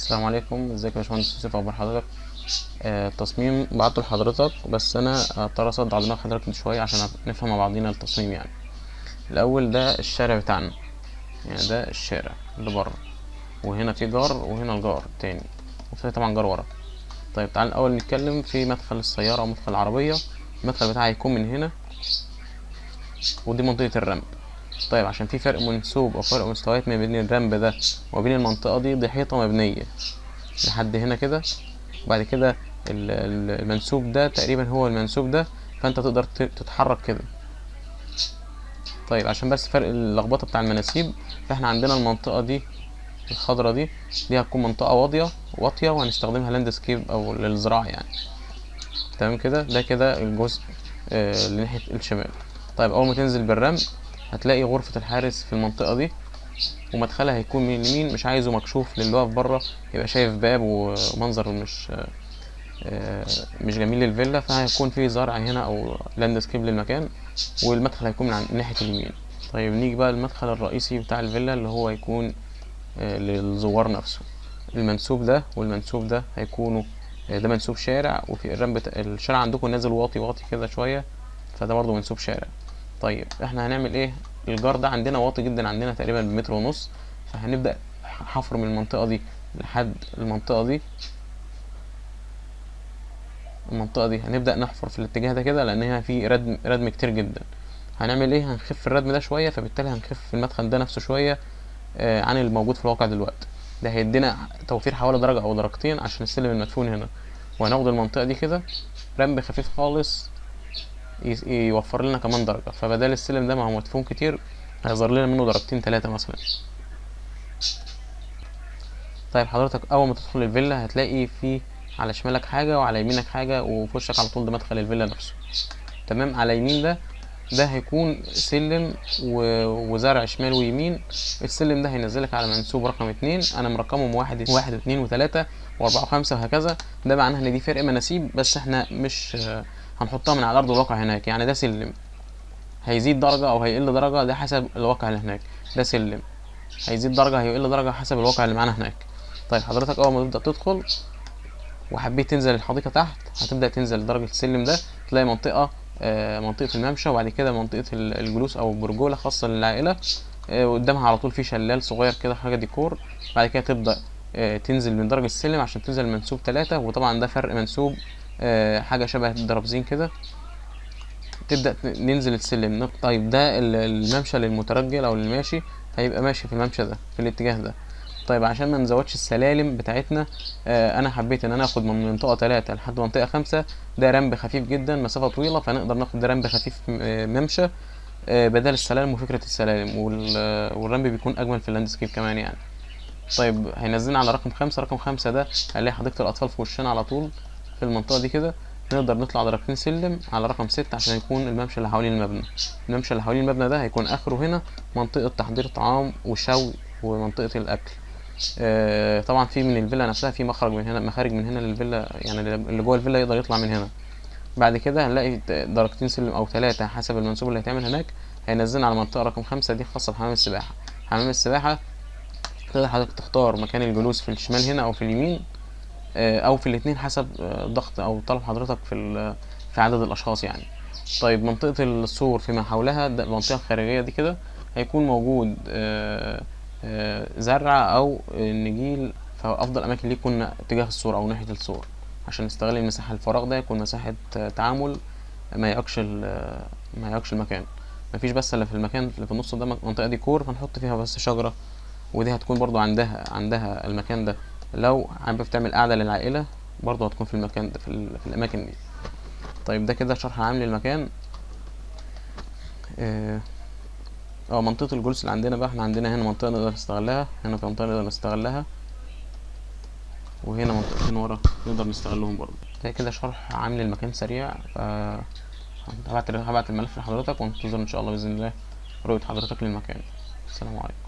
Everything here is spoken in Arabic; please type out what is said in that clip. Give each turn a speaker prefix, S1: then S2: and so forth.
S1: السلام عليكم، ازيك يا باشمهندس يوسف؟ اخبار حضرتك؟ التصميم بعته لحضرتك، بس انا هضطر اصد على دماغ حضرتك شويه عشان نفهم مع بعضينا التصميم. يعني الاول ده الشارع بتاعنا، يعني ده الشارع اللي بره، وهنا في جار وهنا الجار التاني، وفي طبعا جار ورا. طيب تعال الاول نتكلم في مدخل السياره او مدخل العربيه. المدخل بتاعي هيكون من هنا، ودي منطقه الرمب. طيب عشان في فرق منسوب او فرق مستويات ما بين الرمب ده وبين المنطقه دي حيطه مبنيه لحد هنا كده، وبعد كده المنسوب ده تقريبا هو المنسوب ده، فانت تقدر تتحرك كده. طيب عشان بس فرق اللخبطه بتاع المناسيب، فاحنا عندنا المنطقه دي الخضرة دي هتكون منطقه واطيه وهنستخدمها لاندسكيب او للزراعه يعني. تمام كده، ده كده الجزء اللي ناحيه الشمال. طيب اول ما تنزل بالرمل هتلاقي غرفه الحارس في المنطقه دي، ومدخلها هيكون من اليمين، مش عايزه مكشوف للي واقف بره يبقى شايف باب ومنظر مش جميل للفيلا، فهيكون في زرع هنا او لاندسكيب للمكان، والمدخل هيكون من ناحيه اليمين. طيب نيجي بقى المدخل الرئيسي بتاع الفيلا اللي هو هيكون للزوار نفسه. المنسوب ده والمنسوب ده هيكونوا ده منسوب شارع، وفي الرمب الشارع عندكم نازل واطي كده شويه، فده برضو منسوب شارع. طيب احنا هنعمل ايه؟ الجار ده عندنا واطي جدا، عندنا تقريبا بمتر ونص، فهنبدا حفر من المنطقه دي لحد المنطقه دي هنبدا نحفر في الاتجاه ده كده، لان هنا في ردم كتير جدا. هنعمل ايه؟ هنخف الردم ده شويه، فبالتالي هنخف المدخل ده نفسه شويه عن الموجود في الواقع دلوقتي. ده هيدينا توفير حوالي درجه او درجتين عشان السلم المدفون هنا. وهناخد المنطقه دي كده رمب خفيف خالص يوفر لنا كمان درجه، فبدال السلم ده ما هو مدفون كتير هيظهر لنا منه درجتين 3 مثلا. طيب حضرتك اول ما تدخل الفيلا هتلاقي في على شمالك حاجه وعلى يمينك حاجه، وفي وشك على طول ده مدخل الفيلا نفسه. تمام، على يمين ده هيكون سلم وزرع شمال ويمين. السلم ده هينزلك على منسوب رقم 2، انا مرقمهم 1 و2 و3 و4 و5 وهكذا. ده معناه ان دي فرق مناسيب، بس احنا مش هنحطها من على ارض الواقع هناك. يعني ده سلم هيزيد درجه او هيقل درجه، ده حسب الواقع اللي هناك. ده سلم هيزيد درجه هيقل درجه حسب الواقع اللي معانا هناك. طيب حضرتك اول ما تبدا تدخل وحبيت تنزل الحديقه تحت، هتبدا تنزل درجه السلم ده، تلاقي منطقه الممشى، وبعد كده منطقه الجلوس او البرجوله خاصه للعائله. قدامها على طول في شلال صغير كده، حاجه ديكور. بعد كده تبدا تنزل من درجه السلم عشان تنزل منسوب 3، وطبعا ده فرق منسوب حاجه شبه الدرابزين كده. تبدا ننزل السلم. طيب ده الممشى للمترجل او للماشي، هيبقى ماشي في الممشى ده في الاتجاه ده. طيب عشان ما نزودش السلالم بتاعتنا، انا حبيت ان انا اخد من منطقه 3 لحد منطقه 5. ده رمب خفيف جدا، مسافه طويله، فنقدر ناخد رمب خفيف ممشى بدل السلالم وفكره السلالم، والرمب بيكون اجمل في اللاندسكيب كمان يعني. طيب هينزلنا على رقم 5. رقم 5 ده هنلاقي حديقه الاطفال في وشنا على طول في المنطقه دي كده. نقدر نطلع درجتين سلم على رقم 6 عشان يكون الممشى اللي حوالين المبنى. الممشى اللي حوالين المبنى ده هيكون اخره هنا منطقه تحضير طعام وشوي ومنطقه الاكل. طبعا في من الفيلا نفسها في مخارج من هنا للفيلا، يعني اللي جوه الفيلا يقدر يطلع من هنا. بعد كده هنلاقي درجتين سلم او 3 حسب المنسوب اللي هيتعمل هناك، هينزلنا على منطقه رقم 5 دي خاصه بحمام السباحه. حمام السباحه تقدر حضرتك تختار مكان الجلوس في الشمال هنا او في اليمين، او في الاثنين حسب ضغط او طلب حضرتك في عدد الاشخاص يعني. طيب منطقه السور فيما حولها، المنطقه الخارجيه دي كده هيكون موجود زرع او نجيل، فافضل اماكن ليه يكون اتجاه السور او ناحيه السور عشان نستغل المساحه الفراغ ده يكون مساحه تعامل، ما يعكش المكان. مفيش بس الا في المكان اللي في النص ده منطقه ديكور، فنحط فيها بس شجره، ودي هتكون برضو عندها المكان ده. لو حابب تعمل قعده للعائله برضو هتكون في المكان ده في الاماكن دي. طيب ده كده شرح عام للمكان. منطقه الجلوس اللي عندنا بقى، احنا عندنا هنا منطقه نقدر نستغلها، هنا في منطقه نقدر نستغلها، وهنا منطقتين ورا نقدر نستغلهم برضو. ده كده شرح عام للمكان سريع. هبعت الملف لحضرتك، وانتظر ان شاء الله باذن الله رؤيه حضرتك للمكان. السلام عليكم.